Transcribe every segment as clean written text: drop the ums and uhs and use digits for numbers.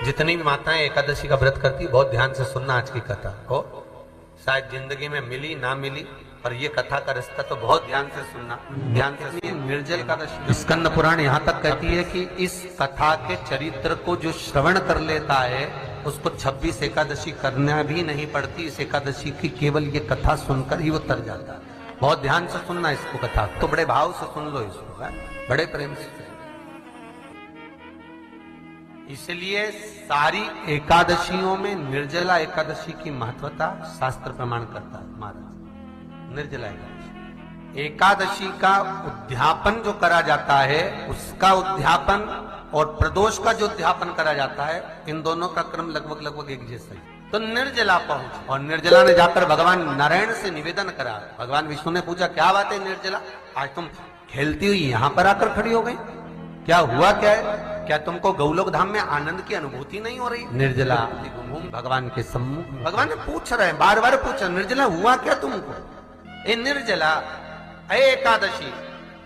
जितनी भी माताएं एकादशी का व्रत करती, बहुत ध्यान से सुनना आज की कथा को। शायद जिंदगी में मिली ना मिली, पर ये कथा का रिश्ता तो बहुत ध्यान से सुनना, ध्यान से। निर्जल एकादशी स्कंद पुराण यहाँ तक कहती है कि इस कथा के चरित्र को जो श्रवण कर लेता है उसको 26 एकादशी करना भी नहीं पड़ती। इस एकादशी की केवल ये कथा सुनकर ही वो तर जाता है। बहुत ध्यान से सुनना इसको, कथा तो बड़े भाव से सुन लो इसको, बड़े प्रेम से। इसलिए सारी एकादशियों में निर्जला एकादशी की महत्वता शास्त्र प्रमाण करता है महाराज। निर्जला एकादशी का उद्यापन जो करा जाता है, उसका उद्यापन और प्रदोष का जो उद्यापन करा जाता है, इन दोनों का क्रम लगभग एक जैसा ही। तो निर्जला पहुंच, और निर्जला ने जाकर भगवान नारायण से निवेदन करा। भगवान विष्णु ने पूछा, क्या बात है निर्जला, आज तुम खेलती हुई यहां पर आकर खड़ी हो गई, क्या हुआ, क्या है, क्या तुमको गौलोक धाम में आनंद की अनुभूति नहीं हो रही? निर्जला भगवान के सम्मुख, भगवान ने पूछ रहे हैं, बार बार पूछा, निर्जला हुआ क्या तुमको? ए निर्जला, ए एकादशी,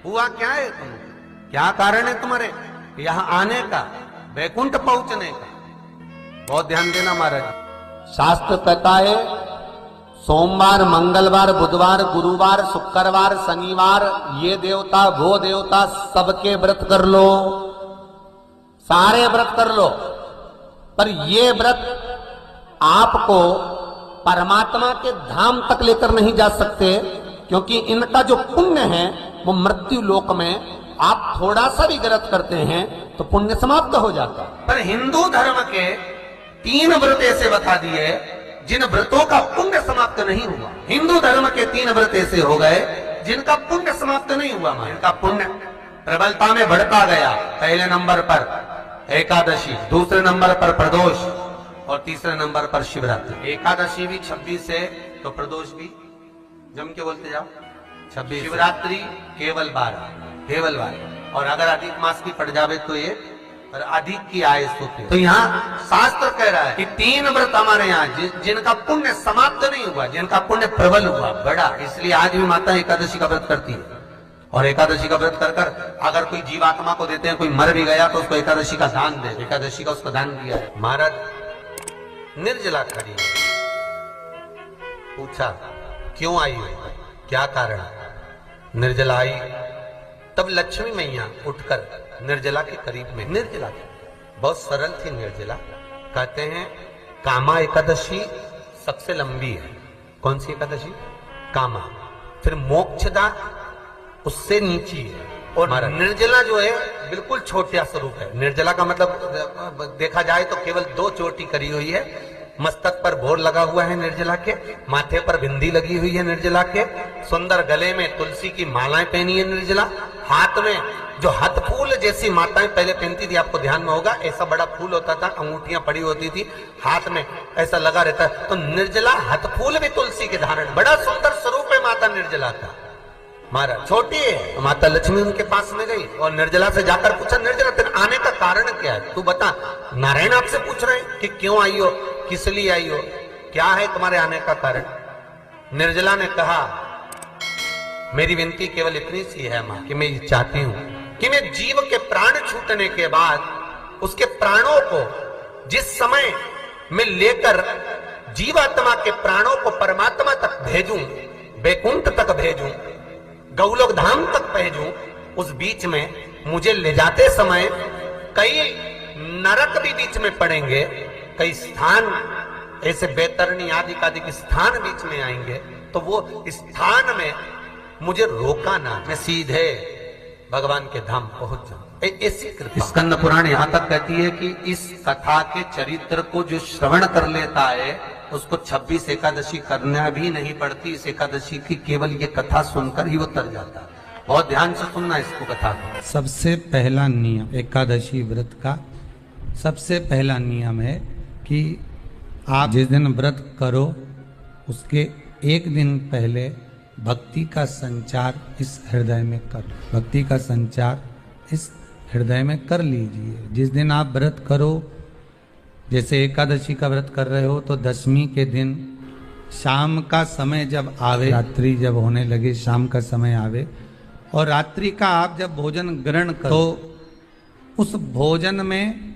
हुआ क्या है तुमको? क्या कारण है तुम्हारे यहाँ आने का, वैकुंठ पहुंचने का? बहुत ध्यान देना महाराज। शास्त्र कहता है सोमवार, मंगलवार, बुधवार, गुरुवार, शुक्रवार, शनिवार, ये देवता वो देवता सबके व्रत कर लो, सारे व्रत कर लो, पर ये व्रत आपको परमात्मा के धाम तक लेकर नहीं जा सकते, क्योंकि इनका जो पुण्य है वो मृत्यु लोक में आप थोड़ा सा भी गलत करते हैं तो पुण्य समाप्त हो जाता है। पर हिंदू धर्म के 3 व्रत ऐसे बता दिए जिन व्रतों का पुण्य समाप्त नहीं हुआ। हिंदू धर्म के 3 व्रत ऐसे हो गए जिनका पुण्य समाप्त नहीं हुआ, जिनका पुण्य प्रबलता में बढ़ता गया। पहले नंबर पर एकादशी, दूसरे नंबर पर प्रदोष, और तीसरे नंबर पर शिवरात्रि। एकादशी भी 26 है तो प्रदोष भी जम के बोलते जाओ 26, शिवरात्रि केवल 12, और अगर अधिक मास की पड़ जावे तो ये और अधिक की आयुष होती है। तो यहाँ शास्त्र कह रहा है कि 3 व्रत हमारे यहाँ जिनका पुण्य समाप्त नहीं हुआ, जिनका पुण्य प्रबल हुआ, बड़ा, इसलिए आज भी माता एकादशी का व्रत करती है। और एकादशी का व्रत कर कर अगर कोई जीवात्मा को देते हैं, कोई मर भी गया तो उसको एकादशी का दान दे, एकादशी का उसको दान दिया है। महाराज निर्जला खड़ी पूछा, क्यों आई हो, क्या कारण? निर्जला आई, तब लक्ष्मी मैया उठकर निर्जला के करीब में, निर्जला बहुत सरल थी निर्जला। कहते हैं कामा एकादशी सबसे लंबी है। कौन सी एकादशी? कामा। फिर मोक्षदा उससे नीची है, और निर्जला जो है बिल्कुल छोटा स्वरूप है। निर्जला का मतलब देखा जाए तो केवल 2 चोटी करी हुई है। मस्तक पर भोर लगा हुआ है निर्जला के, माथे पर बिंदी लगी हुई है निर्जला के, सुंदर गले में तुलसी की मालाएं पहनी है निर्जला, हाथ में जो हाथ फूल जैसी माताएं पहले पहनती थी, आपको ध्यान में होगा, ऐसा बड़ा फूल होता था, अंगूठियां पड़ी होती थी, हाथ में ऐसा लगा रहता है। तो निर्जला हाथ फूल भी तुलसी के धारण, बड़ा सुंदर स्वरूप है माता निर्जला का। महाराज छोटी है, तो माता लक्ष्मी उनके पास में गई और निर्जला से जाकर पूछा, निर्जला तेरे आने का कारण क्या है, तू बता। नारायण आपसे पूछ रहे हैं कि क्यों आई हो, किस लिए आई हो, क्या है तुम्हारे आने का कारण? निर्जला ने कहा, मेरी विनती केवल इतनी सी है मां कि मैं ये चाहती हूं कि मैं जीव के प्राण छूटने के बाद उसके प्राणों को जिस समय मैं लेकर जीवात्मा के प्राणों को परमात्मा तक भेजूं, वैकुंठ तक भेजूं, गौलोक धाम तक भेजूं, उस बीच में मुझे ले जाते समय कई नरक भी बीच में पड़ेंगे, कई स्थान ऐसे बैतरणी आदि आदि स्थान बीच में आएंगे, तो वो स्थान में मुझे रोका ना, मैं सीधे भगवान के धाम पहुंच जाऊं। ऐसी कृपा। स्कंद पुराण यहाँ तक कहती है कि इस कथा के चरित्र को जो श्रवण कर लेता है उसको 26 एकादशी करना भी नहीं पड़ती। इस एकादशी की केवल ये कथा सुनकर ही वो तर जाता है। बहुत ध्यान से सुनना इसको, कथा को। सबसे पहला नियम एकादशी व्रत का सबसे पहला नियम है कि आप जिस दिन व्रत करो उसके 1 दिन पहले भक्ति का संचार इस हृदय में कर, भक्ति का संचार इस हृदय में कर लीजिए। जिस दिन आप व्रत करो, जैसे एकादशी का व्रत कर रहे हो तो 10वीं के दिन शाम का समय जब आवे, रात्रि जब होने लगे, शाम का समय आवे और रात्रि का आप जब भोजन ग्रहण करो तो उस भोजन में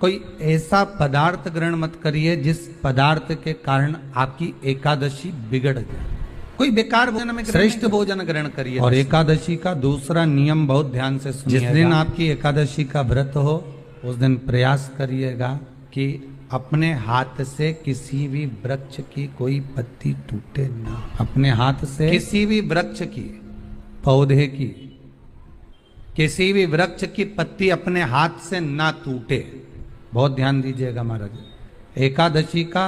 कोई ऐसा पदार्थ ग्रहण मत करिए जिस पदार्थ के कारण आपकी एकादशी बिगड़ जाए। कोई बेकार भोजन में श्रेष्ठ भोजन ग्रहण करिए। और एकादशी का दूसरा नियम बहुत ध्यान से सुनिएगा। जिस दिन आपकी एकादशी का व्रत हो उस दिन प्रयास करिएगा कि अपने हाथ से किसी भी वृक्ष की कोई पत्ती टूटे ना। अपने हाथ से किसी भी वृक्ष की, पौधे की, किसी भी वृक्ष की पत्ती अपने हाथ से ना टूटे। बहुत ध्यान दीजिएगा महाराज। एकादशी का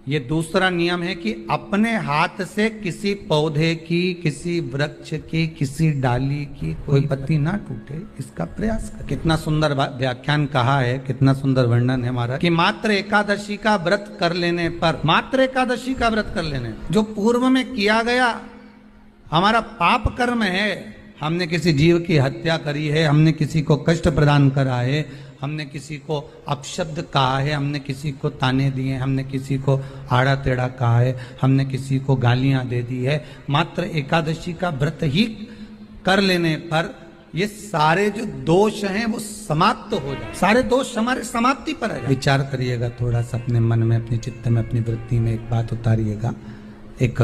ये दूसरा नियम है कि अपने हाथ से किसी पौधे की, किसी वृक्ष की, किसी डाली की कोई पत्ती ना टूटे, इसका प्रयास कर। कितना सुंदर व्याख्यान कहा है, कितना सुंदर वर्णन है महाराज कि मात्र एकादशी का व्रत कर लेने पर, मात्र एकादशी का व्रत कर लेने, जो पूर्व में किया गया हमारा पाप कर्म है, हमने किसी जीव की हत्या करी है, हमने किसी को कष्ट प्रदान करा है, हमने किसी को अपशब्द कहा है, हमने किसी को ताने दिए, हमने किसी को आड़ा टेढ़ा कहा है, हमने किसी को गालियां दे दी है, मात्र एकादशी का व्रत ही कर लेने पर ये सारे जो दोष हैं वो समाप्त हो जाए। सारे दोष हमारे समाप्ति पर है। विचार करिएगा थोड़ा सा अपने मन में, अपने चित्त में, अपनी वृत्ति में एक बात उतारिएगा। एक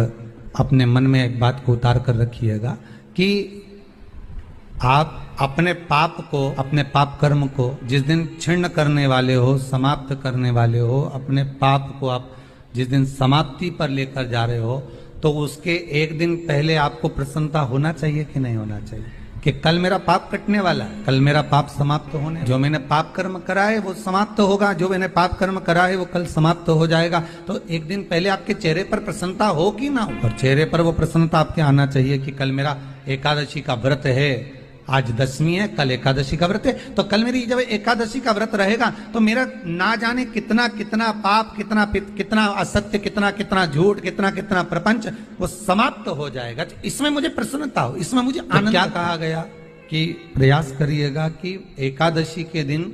अपने मन में एक बात को उतार कर रखिएगा कि आप अपने पाप को, अपने पाप कर्म को जिस दिन छिन्न करने वाले हो, समाप्त करने वाले हो, अपने पाप को आप जिस दिन समाप्ति पर लेकर जा रहे हो, तो उसके एक दिन पहले आपको प्रसन्नता होना चाहिए कि नहीं होना चाहिए कि कल मेरा पाप कटने वाला है, कल मेरा पाप समाप्त होने, जो मैंने पाप कर्म करा है वो समाप्त होगा, जो मैंने पाप कर्म करा है वो कल समाप्त हो जाएगा। तो एक दिन पहले आपके चेहरे पर प्रसन्नता हो कि ना हो, और चेहरे पर वो प्रसन्नता आपके आना चाहिए कि कल मेरा एकादशी का व्रत है, आज दशमी है, कल एकादशी का व्रत है, तो कल मेरी जब एकादशी का व्रत रहेगा तो मेरा ना जाने कितना कितना पाप, कितना असत्य, कितना झूठ, कितना प्रपंच वो समाप्त हो जाएगा। इसमें मुझे प्रसन्नता हो, इसमें मुझे आनंद। क्या कहा गया कि प्रयास करिएगा कि एकादशी के दिन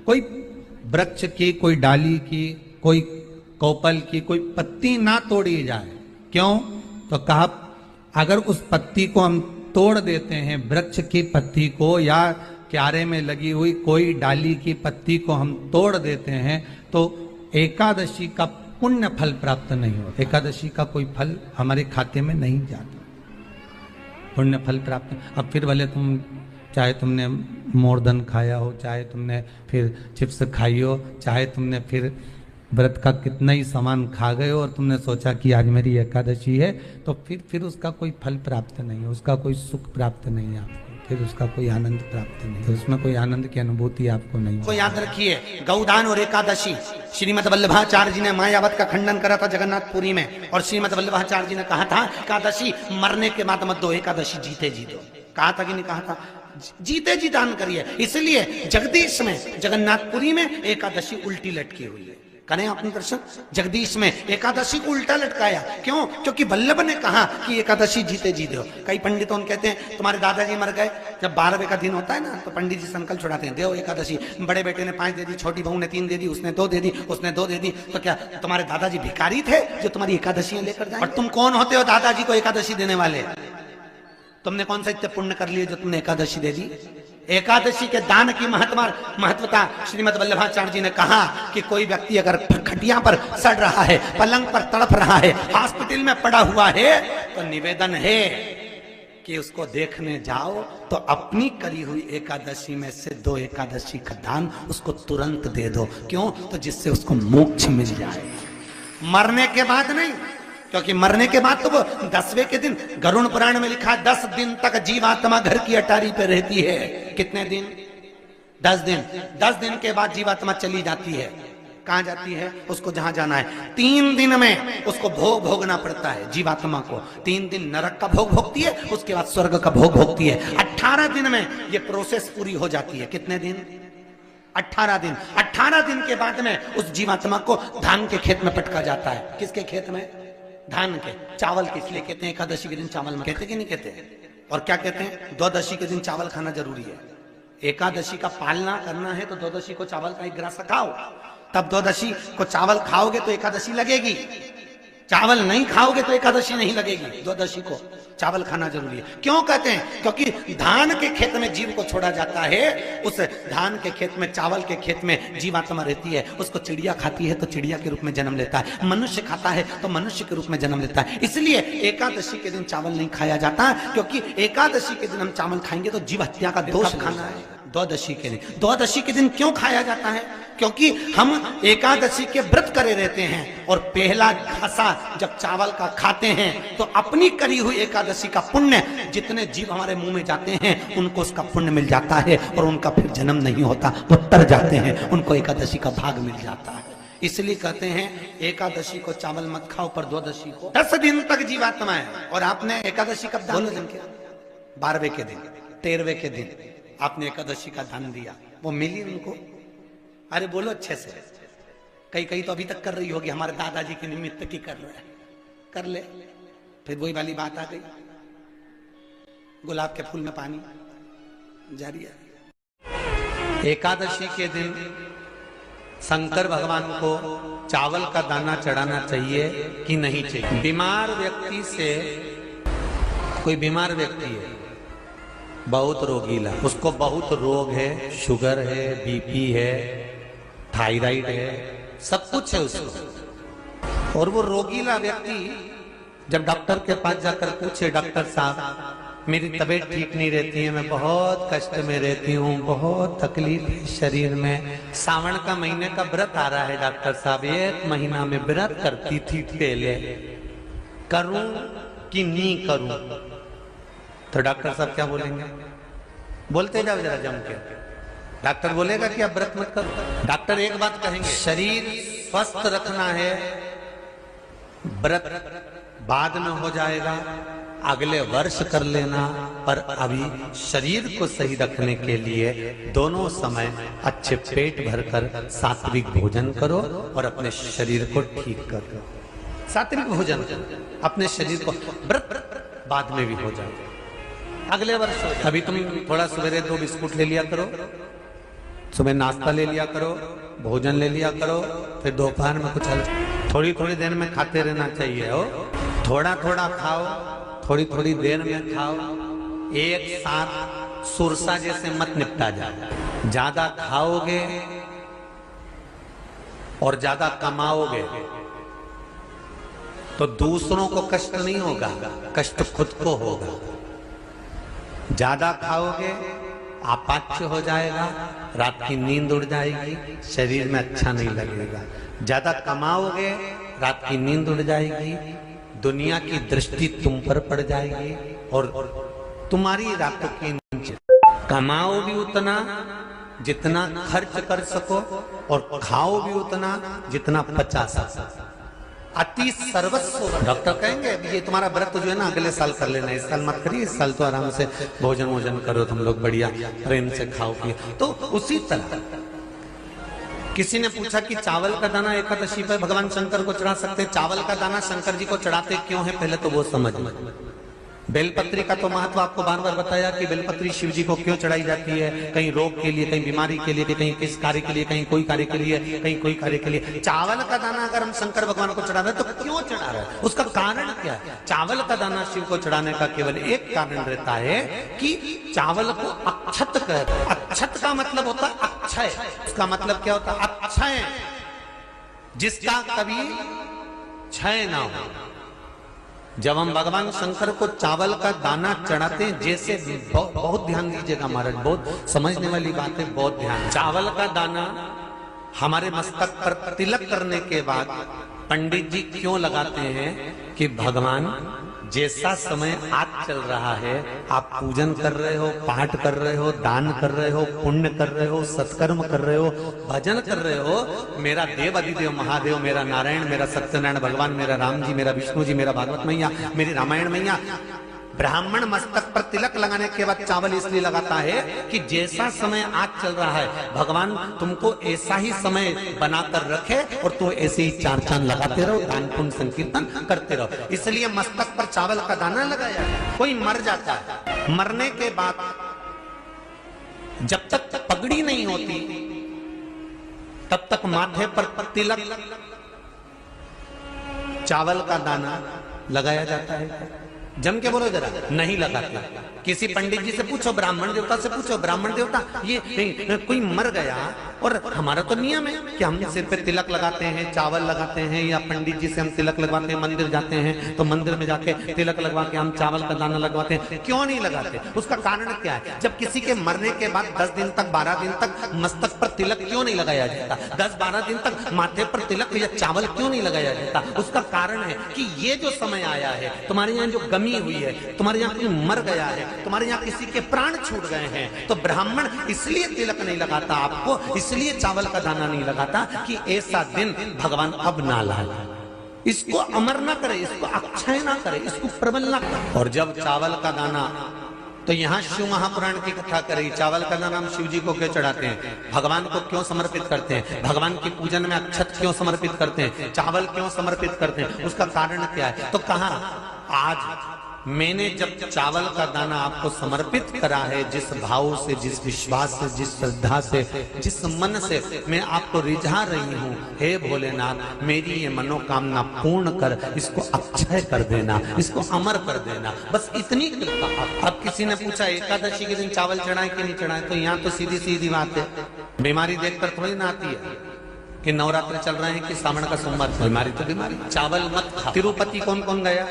कोई वृक्ष की, कोई डाली की, कोई कोपल की कोई पत्ती ना तोड़ी जाए। क्यों? तो कहा अगर उस पत्ती को हम तोड़ देते हैं, वृक्ष की पत्ती को या क्यारे में लगी हुई कोई डाली की पत्ती को हम तोड़ देते हैं तो एकादशी का पुण्य फल प्राप्त नहीं होता, एकादशी का कोई फल हमारे खाते में नहीं जाता, पुण्य फल प्राप्त। अब फिर भले तुम चाहे तुमने मोरधन खाया हो, चाहे तुमने फिर चिप्स खाई हो, चाहे तुमने फिर व्रत का कितना ही सामान खा गए हो और तुमने सोचा कि आज मेरी एकादशी है, तो फिर उसका कोई फल प्राप्त नहीं है, उसका कोई सुख प्राप्त नहीं है आपको, फिर उसका कोई आनंद प्राप्त नहीं है, उसमें कोई आनंद की अनुभूति आपको नहीं। तो याद रखिए, गौदान और एकादशी, श्रीमद वल्लभाचार्य जी ने मायावत का खंडन करा था जगन्नाथपुरी में, और श्रीमद वल्लभाचार्य जी ने कहा था एकादशी मरने के बाद मत दो, एकादशी जीते जी दो। कहा था कि नहीं कहा था? जीते जी दान करिए। इसलिए जगदीश में, जगन्नाथपुरी में एकादशी उल्टी लटकी हुई है। करें अपने दर्शन, जगदीश में एकादशी को उल्टा लटकाया। क्यों? क्योंकि वल्लभ ने कहा कि एकादशी जीते जी दो। कई पंडितों कहते हैं तुम्हारे दादाजी मर गए, जब 12वें का दिन होता है ना तो पंडित जी संकल्प छुड़ाते हैं, देव एकादशी, बड़े बेटे ने 5 दे दी, छोटी बहू ने 3 दे दी, उसने 2 दे दी, उसने 2 दे दी, तो क्या तुम्हारे दादाजी भिखारी थे जो तुम्हारी एकादशियां लेकर जाए? और तुम कौन होते हो दादाजी को एकादशी देने वाले? तुमने कौन सा इतने पुण्य कर लिए जो तुमने एकादशी दे दी? एकादशी के दान की महत्वता श्रीमद वल्लभाचार्य जी ने कहा कि कोई व्यक्ति अगर खटिया पर सड़ रहा है, पलंग पर तड़प रहा है, हॉस्पिटल में पड़ा हुआ है, तो निवेदन है कि उसको देखने जाओ तो अपनी करी हुई एकादशी में से 2 एकादशी का दान उसको तुरंत दे दो। क्यों? तो जिससे उसको मोक्ष मिल जाए, मरने के बाद नहीं। क्योंकि मरने के बाद तो वो 10वें के दिन, गरुड़ पुराण में लिखा है 10 दिन तक जीवात्मा घर की अटारी पे रहती है। कितने दिन? 10 दिन। 10 दिन के बाद जीवात्मा चली जाती है। कहां जाती है? उसको जहां जाना है। 3 दिन में उसको भोग भोगना पड़ता है जीवात्मा को। 3 दिन नरक का भोग भोगती है, उसके बाद स्वर्ग का भोग भोगती है। 18 दिन में ये प्रोसेस पूरी हो जाती है। कितने दिन? 18 दिन। 18 दिन के बाद में उस जीवात्मा को धान के खेत में पटका जाता है। किसके खेत में? धान के, चावल के। इसलिए कहते हैं एकादशी के दिन चावल में, कहते कि नहीं कहते? और क्या कहते हैं? द्वादशी के दिन चावल खाना जरूरी है। एकादशी का पालना करना है तो द्वादशी को चावल का 1 ग्रास खाओ, तब द्वादशी को चावल खाओगे तो एकादशी लगेगी। चावल नहीं खाओगे तो एकादशी नहीं लगेगी। द्वादशी को चावल खाना जरूरी है। क्यों कहते हैं? क्योंकि धान के खेत में जीव को छोड़ा जाता है, उस धान के खेत में, चावल के खेत में जीवात्मा रहती है, उसको चिड़िया खाती है तो चिड़िया के रूप में जन्म लेता है, मनुष्य खाता है तो मनुष्य के रूप में जन्म लेता है। इसलिए एकादशी के दिन चावल नहीं खाया जाता, क्योंकि एकादशी के दिन हम चावल खाएंगे तो जीव हत्या का दोष खाना है। द्वादशी के दिन, द्वादशी के दिन क्यों खाया जाता है? क्योंकि हम एकादशी के व्रत करे रहते हैं और पहला घासा जब चावल का खाते हैं तो अपनी करी हुई एकादशी का पुण्य, जितने जीव हमारे मुंह में जाते हैं उनको उसका पुण्य मिल जाता है और उनका फिर जन्म नहीं होता, वो तर जाते हैं, उनको एकादशी का भाग मिल जाता है। इसलिए कहते हैं एकादशी को चावल मत खाओ, पर द्वादशी को 10 दिन तक जीवात्मा है। और आपने एकादशी कब दान किया? 12वें के दिन, 13वें के दिन आपने एकादशी का दान दिया, वो मिली उनको? अरे बोलो अच्छे से। कई तो अभी तक कर रही होगी, हमारे दादाजी के निमित्त की कर रहे हैं, कर ले। फिर वही वाली बात आ गई, गुलाब के फूल में पानी जारी है। एकादशी के दिन शंकर भगवान को चावल का दाना चढ़ाना चाहिए कि नहीं चाहिए? बीमार व्यक्ति से, कोई बीमार व्यक्ति है, बहुत रोगीला, उसको बहुत रोग है, शुगर है, बीपी है, थायराइड है, सब कुछ है उसको, और वो रोगीला व्यक्ति जब डॉक्टर के पास जाकर पूछे, डॉक्टर साहब मेरी तबीयत ठीक नहीं रहती है, मैं बहुत कष्ट में रहती हूँ, बहुत तकलीफ है शरीर में, सावन का महीने का व्रत आ रहा है डॉक्टर साहब, 1 महीना में व्रत करती थी पहले, करूं कि नहीं करूं? तो डॉक्टर साहब क्या बोलेंगे? बोलते जाओ जरा जम के। डॉक्टर बोलेगा कि आप व्रत मत करो। डॉक्टर एक बात कहेंगे, शरीर स्वस्थ रखना है, व्रत बाद में हो जाएगा, अगले वर्ष कर लेना, पर अभी शरीर को सही रखने के लिए दोनों समय अच्छे पेट भरकर सात्विक भोजन करो और अपने शरीर को ठीक करो। सात्विक भोजन, अपने शरीर को, व्रत बाद में भी हो जाएगा, अगले वर्ष। अभी तुम थोड़ा सवेरे 2 बिस्कुट ले लिया करो, सुबह नाश्ता ले लिया करो, भोजन ले लिया करो, फिर दोपहर में कुछ थोड़ी थोड़ी देर में खाते रहना चाहिए। हो थोड़ा थोड़ा खाओ, थोड़ी थोड़ी देर में खाओ, एक साथ सुरसा जैसे मत निपटा जाए। ज्यादा खाओगे और ज्यादा कमाओगे तो दूसरों को कष्ट नहीं होगा, कष्ट खुद को होगा। ज्यादा खाओगे अपाच्य हो जाएगा, रात की नींद उड़ जाएगी, शरीर में अच्छा नहीं लगेगा। ज्यादा कमाओगे, रात की नींद उड़ जाएगी, दुनिया की दृष्टि तुम पर पड़ जाएगी और तुम्हारी रातों की नींद। कमाओ भी उतना जितना खर्च कर सको और खाओ भी उतना जितना पचा सको। अति सर्वस्व। डॉक्टर कहेंगे ये तुम्हारा व्रत जो है ना अगले साल कर लेना, इस साल मत करिए, इस साल तो आराम से भोजन वोजन करो, तुम लोग बढ़िया प्रेम से खाओ पिए। तो उसी तरह किसी ने पूछा कि चावल का दाना एकादशी पर भगवान शंकर को चढ़ा सकते? चावल का दाना शंकर जी को चढ़ाते क्यों है, पहले तो वो समझ। बेलपत्री का तो महत्व आपको बार बार बताया कि बेलपत्री शिव जी को क्यों चढ़ाई जाती है, कहीं रोग के लिए, कहीं बीमारी के लिए, कहीं किस कार्य के लिए, कहीं कोई कार्य के लिए, कहीं कोई कार्य के लिए। चावल का दाना अगर हम शंकर भगवान को चढ़ा रहे हैं तो क्यों चढ़ा रहे हैं, उसका कारण क्या है? चावल का दाना शिव को चढ़ाने का केवल एक कारण रहता है कि चावल को अक्षत कहते हैं। अक्षत का मतलब होता है अक्षय, उसका मतलब क्या होता है? अक्षय, जिसका कभी क्षय ना हो। जब हम भगवान शंकर को चावल का दाना चढ़ाते हैं, जैसे बहुत ध्यान दीजिएगा महाराज, बहुत समझने वाली बात है, बहुत ध्यान। चावल का दाना हमारे मस्तक पर तिलक करने के बाद पंडित जी क्यों लगाते हैं कि भगवान जैसा समय आज चल रहा है, आप पूजन कर रहे हो, पाठ कर रहे हो, दान कर रहे हो, पुण्य कर रहे हो, सत्कर्म कर रहे हो, भजन कर रहे हो, मेरा देव अधिदेव महादेव, मेरा नारायण, मेरा सत्यनारायण भगवान, मेरा राम जी, मेरा विष्णु जी, मेरा भागवत मैया, मेरी रामायण मैया, ब्राह्मण मस्तक पर तिलक लगाने के बाद चावल इसलिए लगाता है कि जैसा समय आज चल रहा है, भगवान तुमको ऐसा ही समय बनाकर रखे और तो ऐसे ही 4 चांद लगाते रहो, दान पुण्य संकीर्तन करते रहो। इसलिए मस्तक पर चावल का दाना लगाया। कोई मर जाता है, मरने के बाद जब तक पगड़ी नहीं होती तब तक माथे पर तिलक चावल का दाना लगाया जाता है क्या? जम के बोलो जरा, नहीं लगाते। किसी पंडित जी से पूछो, ब्राह्मण देवता से पूछो, ब्राह्मण देवता ये कोई मर गया और हमारा तो नियम है कि हम सिर पे तिलक लगाते हैं, चावल लगाते हैं, या पंडित जी से हम तिलक लगवाते हैं, मंदिर जाते हैं तो मंदिर में जाके तिलक लगवा के हम चावल का दाना लगवाते हैं। क्यों नहीं लगाते? उसका कारण क्या है? जब किसी के मरने के बाद 10 दिन तक 12 दिन तक मस्तक पर तिलक क्यों नहीं लगाया जाता? 10-12 दिन तक माथे पर तिलक या चावल क्यों नहीं लगाया जाता? उसका कारण है कि ये जो समय आया है, तुम्हारे यहाँ जो गमी हुई है, तुम्हारे यहाँ कोई मर गया है, तुम्हारे यहाँ किसी के प्राण छूट गए हैं, तो ब्राह्मण इसलिए तिलक नहीं लगाता आपको, इसलिए चावल का दाना नहीं लगाता कि ऐसा दिन भगवान अब ना लाए, इसको अमर ना करे, इसको अक्षय ना करे, इसको प्रबल ना करे। और जब चावल का दाना, तो यहाँ शिव महापुराण की कथा करी, चावल का दाना हम शिव जी को क्यों चढ़ाते हैं, भगवान को क्यों समर्पित करते हैं, भगवान की पूजन में अक्षत क्यों समर्पित करते हैं, चावल क्यों समर्पित करते हैं, उसका कारण क्या है? तो कहा आज मैंने जब चावल का दाना आपको समर्पित करा है, जिस भाव से, जिस विश्वास से, जिस श्रद्धा से, जिस मन से मैं आपको रिझा रही हूँ, हे भोलेनाथ मेरी ये मनोकामना पूर्ण कर, इसको अक्षय कर देना, इसको अमर कर देना, बस इतनी कृपा। अब किसी ने पूछा एकादशी के दिन चावल चढ़ाए कि नहीं चढ़ाए, तो यहाँ तो सीधी सीधी बात है, बीमारी देखकर थोड़ी ना आती है कि नवरात्र चल रहे हैं कि सावन का सोमवार, बीमारी तो बीमारी, चावल मत खा। तिरुपति कौन कौन गया?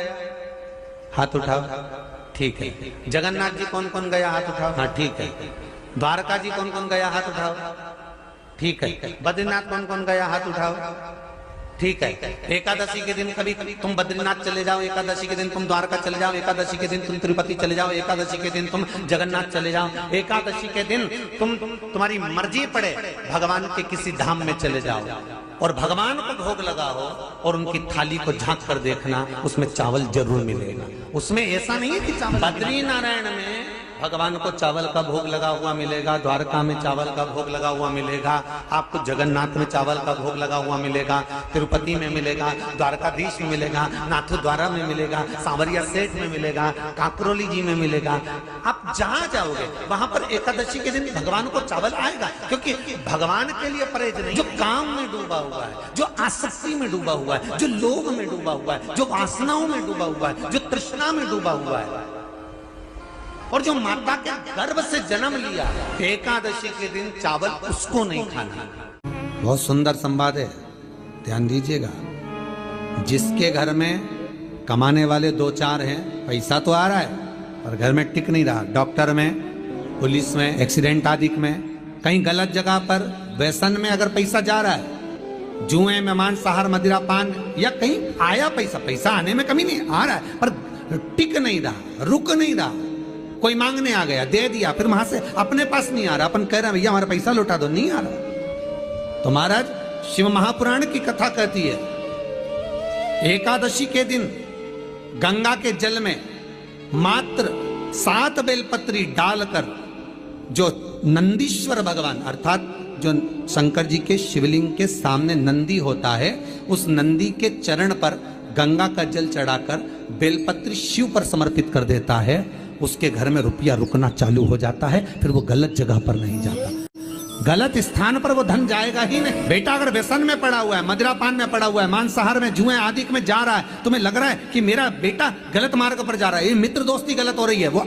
हाथ उठाओ, ठीक है। जगन्नाथ जी कौन कौन गया? हाथ उठाओ, हाँ ठीक है। द्वारका जी कौन कौन गया? हाथ उठाओ, ठीक है। बद्रीनाथ कौन कौन गया? हाथ उठाओ, ठीक है। एकादशी के दिन कभी तुम बद्रीनाथ चले जाओ, एकादशी के दिन तुम द्वारका चले जाओ, एकादशी के दिन तुम तिरुपति चले जाओ, एकादशी के दिन तुम जगन्नाथ चले जाओ, एकादशी के दिन तुम्हारी मर्जी पड़े भगवान के किसी धाम में चले जाओ और भगवान को भोग लगाओ और उनकी थाली को झांक कर देखना, उसमें चावल जरूर मिलेगा। उसमें ऐसा नहीं है कि चावल, बद्री नारायण में भगवान को चावल का भोग लगा हुआ मिलेगा, द्वारका में चावल का भोग लगा हुआ मिलेगा, आपको जगन्नाथ में चावल का भोग लगा हुआ मिलेगा, तिरुपति में मिलेगा, द्वारकाधीश में मिलेगा, नाथद्वारा में मिलेगा, सांवरिया सेठ में मिलेगा, काकरोली जी में मिलेगा। आप जहां जाओगे वहां पर एकादशी के दिन भगवान को चावल आएगा, क्योंकि भगवान के लिए परहेज नहीं, जो काम में डूबा हुआ है, जो आसक्ति में डूबा हुआ है, जो लोभ में डूबा हुआ है, जो वासनाओं में डूबा हुआ है, जो तृष्णा में डूबा हुआ है, और जो माता के गर्भ से जन्म लिया, एकादशी के दिन चावल उसको नहीं खाना। बहुत सुंदर संवाद है, ध्यान दीजिएगा। जिसके घर में कमाने वाले 2-4 हैं, पैसा तो आ रहा है पर घर में टिक नहीं रहा, डॉक्टर में, पुलिस में, एक्सीडेंट आदि में, कहीं गलत जगह पर व्यसन में अगर पैसा जा रहा है, जुए में, मांसाहार, मदिरा पान, या कहीं आया पैसा आने में कमी नहीं, आ रहा है पर टिक नहीं रहा, रुक नहीं रहा, कोई मांगने आ गया, दे दिया, फिर वहां से अपने पास नहीं आ रहा, अपन कह रहे हैं भैया हमारा पैसा लौटा दो, नहीं आ रहा। तो महाराज शिव महापुराण की कथा कहती है, एकादशी के दिन गंगा के जल में मात्र 7 बेलपत्री डालकर, जो नंदीश्वर भगवान अर्थात जो शंकर जी के शिवलिंग के सामने नंदी होता है, उस नंदी के चरण पर गंगा का जल चढ़ाकर बेलपत्री शिव पर समर्पित कर देता है, उसके घर में रुपया रुकना चालू हो जाता है, फिर वो गलत जगह पर नहीं जाता, गलत स्थान पर वो धन जाएगा ही नहीं। बेटा अगर व्यसन में पड़ा हुआ है, मदिरा पान में पड़ा हुआ है, मांसाहार में, जुए आदि में जा रहा है, तुम्हें लग रहा है कि मेरा बेटा गलत मार्ग पर जा रहा है, ये मित्र दोस्ती गलत हो रही है, वो